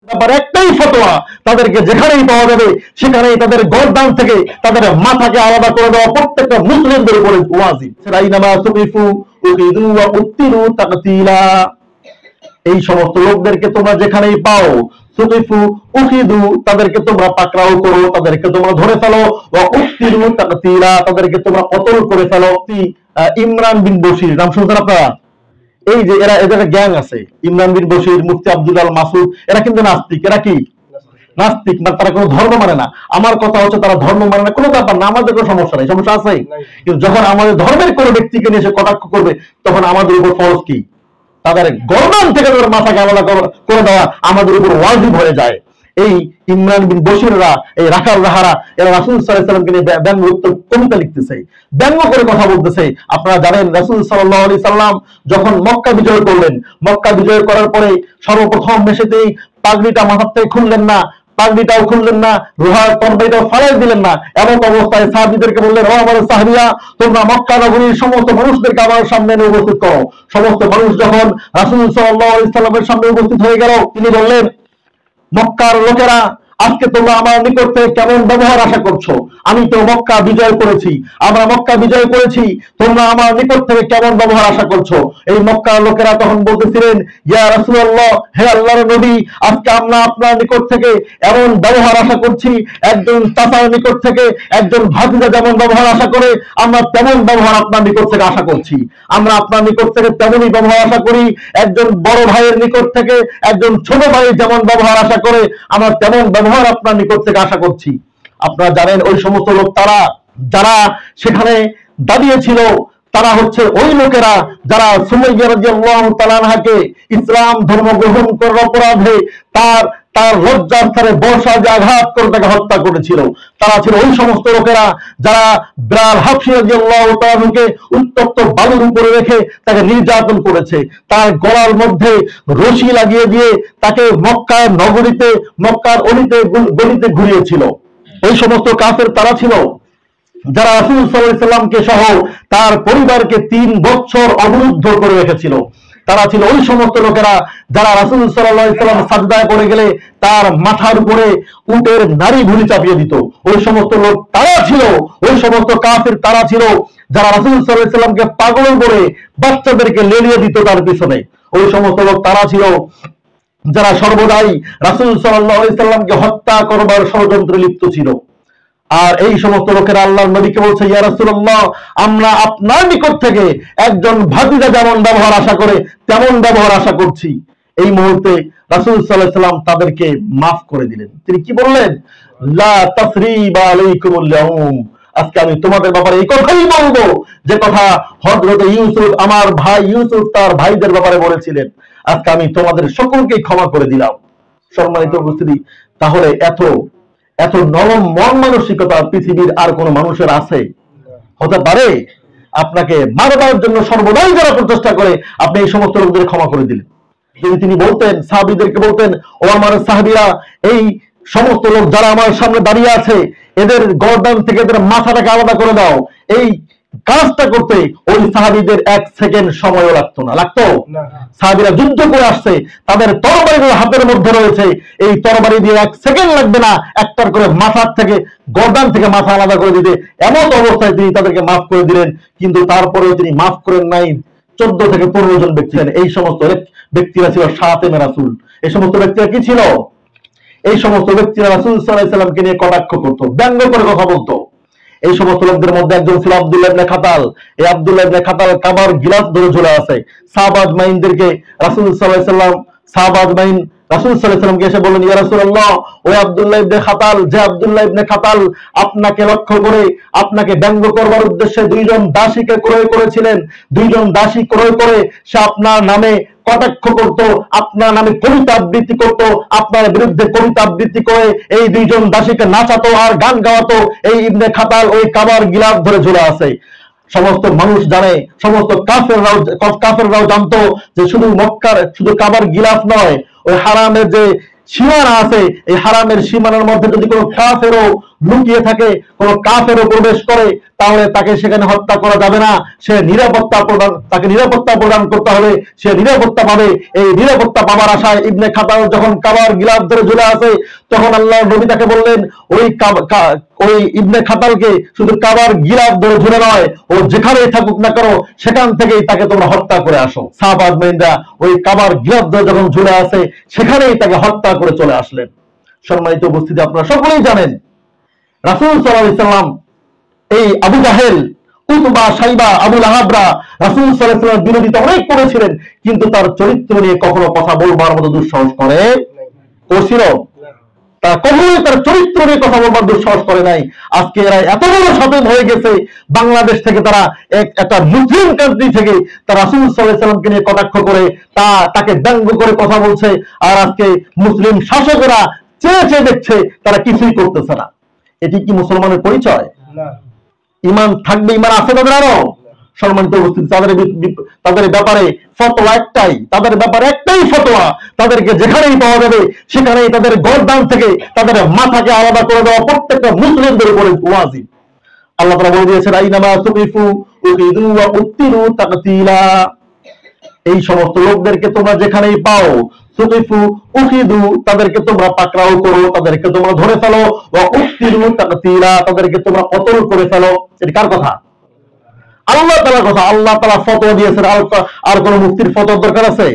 ব্যাপারে একটাই ফতোয়া, তাদেরকে যেখানেই পাওয়া যাবে সেখানেই তাদের গর্দান থেকে তাদের মাথাকে আলাদা করে দেওয়া প্রত্যেকটা মুসলিমদের উপরে ওয়াজিব। রাইনামা তুকিফু উকিদু ওয়া উত্তিরু তাকতিলা। এই সমস্ত লোকদেরকে তোমরা যেখানেই পাও, তুকিফু উকিদু, তাদেরকে তোমরা পাকড়াও করো, তাদেরকে তোমরা ধরে ফেলো, ওয়া উত্তিরু তাকতিলা, তাদেরকে তোমরা কতল করে ফেলো। ইমরান বিন বশির নাম শুনছেন আপনারা? এই যে এদের গ্যাং আছে, ইমরান বিন বশির, মুফতি আব্দুল আল মাসুদ, এরা কিন্তু নাস্তিক। এরা কি নাস্তিক? মানে তারা কোনো ধর্ম মানে না। আমার কথা হচ্ছে তারা ধর্ম মানে না, কোনো ব্যাপার না, আমাদের কোনো সমস্যা নেই, সমস্যা আছে। কিন্তু যখন আমাদের ধর্মের কোনো ব্যক্তিকে নিয়ে এসে কটাক্ষ করবে, তখন আমাদের উপর ফরজ কি? তাদের গর্দান থেকে তাদের মাথাকে আলাদা করে দেওয়া আমাদের উপর ওয়াজিব হয়ে যায়। এই ইমরান বিন বশিররা, এই রাখাল রাহারা, এরা রাসূল সাল্লাল্লাহু আলাইহি সাল্লামকে নিয়ে ব্যঙ্গোত্তর কবিতা লিখতেছে, ব্যঙ্গ করে কথা বলতেছে। আপনারা জানেন রাসূল সাল্লাল্লাহু আলাইহি সাল্লাম যখন মক্কা বিজয় করলেন, মক্কা বিজয় করার পরে সর্বপ্রথম এসেতেই পাগড়িটা মাথার থেকে খুললেন না, পাগড়িটাও খুললেন না, লোহার তরবারিটাও ফালাই দিলেন না। এমন অবস্থায় সাহাবীদেরকে বললেন, ও আমার সাহাবীরা, তোমরা মক্কা নগরীর সমস্ত মানুষদেরকে আমার সামনে এনে উপস্থিত করো। সমস্ত মানুষ যখন রাসূল সাল্লাল্লাহু আলাইহি সাল্লামের সামনে উপস্থিত হয়ে গেল, তিনি বললেন, মক্কার লোকেরা, আজকে তোমরা আমার নিকট থেকে কেমন ব্যবহার আশা করছো? আমি তো মক্কা বিজয় করেছি, আমরা মক্কা বিজয় করেছি, তোমরা আমার নিকট থেকে কেমন ব্যবহার আশা করছো? এই মক্কার লোকেরা তখন বলতেছিলেন, ইয়া রাসূলুল্লাহ, হে আল্লাহর নবী, আজকে আমরা আপনার নিকট থেকে এমন ব্যবহার আশা করছি, একজন চাচার নিকট থেকে একজন ভাতিজা যেমন ব্যবহার আশা করে, আমরা তেমন ব্যবহার আপনার নিকট থেকে আশা করছি। আমরা আপনার নিকট থেকে তেমনই ব্যবহার আশা করি, একজন বড় ভাইয়ের নিকট থেকে একজন ছোট ভাই যেমন ব্যবহার আশা করে, আমরা তেমন ব্যবহার আপনার নিকট থেকে আশা করছি। আপনারা জানেন ওই সমস্ত লোক তারা, যারা সেখানে দাঁড়িয়েছিল, তারা হচ্ছে ওই লোকেরা যারা সুমাইয়া রাদিয়াল্লাহু তাআলা আনহাকে ইসলাম ধর্ম গ্রহণ করার অপরাধে তার লজ্জার স্থানে বর্ষা দিয়ে আঘাত করে তাকে হত্যা করেছিল। তারা ছিল ওই সমস্ত লোকেরা যারা বিলাল হাবশী রাদিয়াল্লাহু তাআলা আনহুকে উত্তপ্ত বালুর উপরে রেখে তাকে নির্যাতন করেছে, তার গলার মধ্যে রশি লাগিয়ে দিয়ে তাকে মক্কার নগরীতে, মক্কার অলিতে গলিতে ঘুরিয়েছিল। এই সমস্ত কাফের তারা ছিল যারা রাসূল সাল্লাল্লাহু আলাইহি সাল্লামকে সহ তার পরিবারকে 3 বছর অবরুদ্ধ করে রেখেছিল। তারা ছিল ওই সমস্ত লোকেরা যারা রাসূল সাল্লাল্লাহু আলাইহি সাল্লাম সাজদায় পড়ে গেলে তার মাথার উপরে উটের নাড়ি ভুঁড়ি চাপিয়ে দিত। ওই সমস্ত লোক তারা ছিল, ওই সমস্ত কাফির তারা ছিল যারা রাসূল সাল্লাল্লাহু আলাইহি সাল্লামকে পাগল করে বাচ্চাদেরকে লেলিয়ে দিত তার পিছনে। ওই সমস্ত লোক তারা ছিল যারা সর্বদাই রাসূল সাল্লাল্লাহু আলাইহি সাল্লামকে হত্যা করবার ষড়যন্ত্রে লিপ্ত ছিল। আর এই সমস্ত লোকেরা আল্লাহর নবীকে বলছে, ইয়া রাসূলুল্লাহ, আমরা আপনার নিকট থেকে একজন ভাতিজা যেমন ব্যবহার আশা করে তেমন ব্যবহার আশা করছি। এই মুহূর্তে রাসূল সাল্লাল্লাহু আলাইহি সাল্লাম তাদেরকে মাফ করে দিলেন। তিনি কি বললেন? লা তাসরিবা আলাইকুমুল ইয়াউম, আজকে আমি তোমাদের ব্যাপারে এই কথাই বলবো যে কথা হযরত ইউসুফ, আমার ভাই ইউসুফ তার ভাইদের ব্যাপারে বলেছিলেন, আজকে আমি তোমাদের সকলকে ক্ষমা করে দিলাম। সম্মানিত উপস্থিতি, তাহলে এত নরম মন মানসিকতা পৃথিবীর আর কোন মানুষের আছে? হতে পারে? আপনাকে মারবার জন্য সর্বদাই যারা প্রচেষ্টা করে, আপনি এই সমস্ত লোকদের ক্ষমা করে দিলেন। যদি তিনি বলতেন, সাহাবীদেরকে বলতেন, ও আমার সাহাবীরা, এই সমস্ত লোক যারা আমার সামনে দাঁড়িয়ে আছে, এদের গর্দান থেকে এদের মাথাটাকে আলাদা করে দাও, এই কাজটা করতে ওই সাহাবীদের 1 সেকেন্ড সময়ও লাগতো না। লাগতো? সাহাবীরা যুদ্ধ করে আসছে, তাদের তরবারিগুলো হাতের মধ্যে রয়েছে, এই তরবারি দিয়ে 1 সেকেন্ড লাগবে না একটার করে মাথার থেকে, গর্দান থেকে মাথা আলাদা করে দিতে। এমন অবস্থায় তিনি তাদেরকে মাফ করে দিলেন। কিন্তু তারপরেও তিনি মাফ করেন নাই 14 থেকে 15 জন ব্যক্তি। এই সমস্ত ব্যক্তিরা ছিল শাতিমে রাসূল। এই সমস্ত ব্যক্তিরা কি ছিল? এই সমস্ত ব্যক্তিরা রাসূল সাল্লাল্লাহু আলাইহি সাল্লামকে নিয়ে কটাক্ষ করত, ব্যঙ্গ করে কথা বলতো। এই সমস্ত লোকদের মধ্যে একজন ছিল আব্দুল্লাহ ইবনে খাতাল। এই আব্দুল্লাহ ইবনে খাতাল কাবার গিলাস ধরে ঝুলে আছে। সাহাবাজ মাইনদেরকে রাসূল সাল্লাল্লাহু আলাইহি সাল্লাম, সাহাবাজ মাইন রাসূল সাল্লাল্লাহু আলাইহি সাল্লামকে এসে বললেন, ইয়া রাসূলুল্লাহ, ওই আব্দুল্লাহ ইবনে খাতাল, যে আব্দুল্লাহ ইবনে খাতাল আপনাকে লক্ষ্য করে আপনাকে ব্যঙ্গ করবার উদ্দেশ্যে 2 জন দাসীকে ক্রয় করেছিলেন, 2 জন দাসী ক্রয় করে সে আপনার নামে কটাক্ষ করত, আপনার নামে কবিতা আবৃত্তি করত, আপনার বিরুদ্ধে কবিতা আবৃত্তি করে এই 2 জন দাসীকে নাচাতো আর গান গাওয়াতো। এই ইবনে খাতাল ওই কাবার গিলাফ ধরে ঝুলে আছে। সমস্ত মানুষ জানে, সমস্ত কাফেররাও জানতো যে শুধু মক্কার, শুধু কাবার গিলাফ নয়, ওই হারামের যে সীমানা আছে, এই হারামের সীমানার মধ্যে যদি কোনো কাফেরও লুকিয়ে থাকে, কোন কাফেরও প্রবেশ করে, তাহলে তাকে সেখানে হত্যা করা যাবে না। সে তাকে নিরাপত্তা প্রদান করতে হবে, সে নিরাপত্তা পাবে। এই নিরাপত্তা পাবার আশায় ইবনে খাতাল যখন কাবার গিলাফ ধরে ঝুলে আছে, তখন আল্লাহর নবী তাকে বললেন, ওই ইবনে খাতালকে শুধু কাবার গিলাফ ধরে ঝুলে নয়, ও যেখানেই থাকুক না কেন সেখান থেকেই তাকে তোমরা হত্যা করে আসো। সাহাবা আজমাইনরা ওই কাবার গিলাফ ধরে যখন ঝুলে আছে সেখানেই তাকে হত্যা করে চলে আসলেন। সম্মানিত উপস্থিতি, আপনারা সকলেই জানেন রাসূল সাল্লাল্লাহু আলাইহি সাল্লাম এই আবু জাহেল, উতবা, সাইবা, আবু লাহাবরা রাসূল সাল্লাল্লাহু আলাইহি সাল্লামের বিরোধিতা অনেক করেছিলেন, কিন্তু তার চরিত্র নিয়ে কখনো কথা বলবার মতো দুঃসাহস করছিল? তারা কখনোই তার চরিত্র নিয়ে কথা বলবার দুঃসাহস করে নাই। আজকে এরা এত বড় সচেতন হয়ে গেছে, বাংলাদেশ থেকে তারা একটা মুসলিম কান্ট্রি থেকে তারা রাসূল সাল্লাল্লাহু আলাইহি সাল্লামকে নিয়ে কটাক্ষ করে, তাকে ব্যঙ্গ করে কথা বলছে। আর আজকে মুসলিম শাসকরা চেয়ে চেয়ে দেখছে, তারা কিছুই করতেছে না। এটি কি মুসলমানের পরিচয়? ইমান থাকবে, ইমান আছে তাদের আরো। সম্মানিত উপস্থিতি, তাদের ব্যাপারে ফতোয়া একটাই, ফতোয়া, তাদেরকে যেখানেই পাওয়া যাবে সেখানেই তাদের গর্দান থেকে তাদের মাথাকে আলাদা করে দেওয়া প্রত্যেকটা মুসলিমদের উপরে ওয়াজিব। আল্লাহ তাআলা বলে দিয়েছেন, আইনামা তুকিফু উকিদু ওয়া উত্তিরু তাকতিলা। এই সমস্ত লোকদেরকে তোমরা যেখানেই পাও, তুকিফু উকিদু, তাদেরকে তোমরা পাকড়াও করো, তাদেরকে তোমরা ধরে ফেলো, ওয়া উত্তিরু তাকতিলা, তাদেরকে তোমরা কতল করে ফেলো। এটা কার কথা? আল্লাহ তাআলার কথা। আল্লাহ তাআলা ফতোয়া দিয়েছেন, আর কোন মুফতির ফতোয়ার দরকার আছে?